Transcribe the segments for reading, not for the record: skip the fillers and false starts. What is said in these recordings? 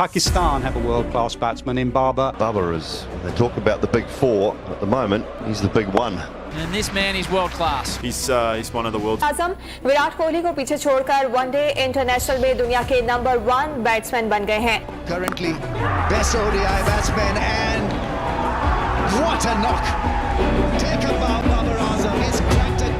Pakistan have a world-class batsman in Babar. Babar is, they talk about the big four. At the moment, he's the big one. And this man is world class. He's one of the world's. आजम विराट कोहली को पीछे छोड़कर one day international में दुनिया के number 1 batsman बन गए हैं। Currently best ODI batsman and what a knock. Taken by Babar Azam. He's cracked a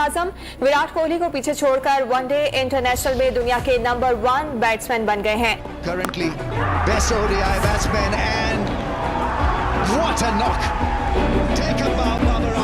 आजम विराट कोहली को पीछे छोड़कर वनडे इंटरनेशनल में दुनिया के नंबर 1 बैट्समैन बन गए हैं। Currently best ODI batsman and what a knock. Taken by Babar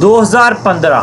2015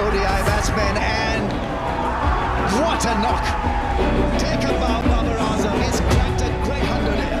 ODI batsman and what a knock. Taken by Babar Azam. He's cracked a great 100 here.